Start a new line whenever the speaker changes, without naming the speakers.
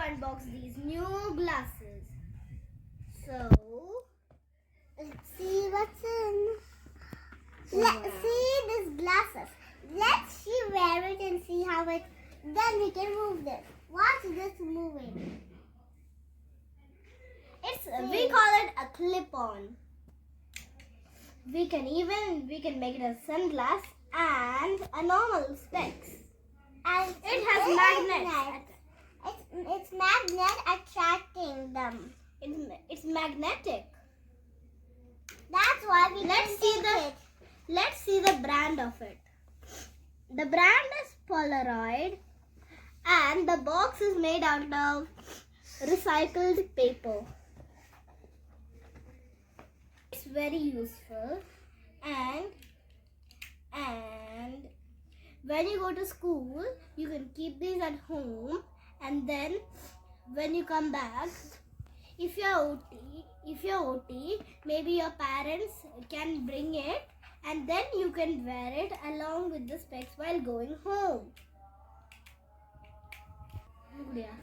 unbox these new glasses. So,
let's see what's in. Let's see these glasses. Let's she wear it and see how it. Then we can move this. Watch this moving.
We call it a clip-on. We can make it a sunglass and a normal specs.
And
it has magnets.
It's magnet attracting them.
It's magnetic.
That's why we
Let's see the brand of it. The brand is Polaroid, and the box is made out of recycled paper. It's very useful, and when you go to school, you can keep these at home, and then when you come back, if you're OT, maybe your parents can bring it, and then you can wear it along with the specs while going home. Yeah.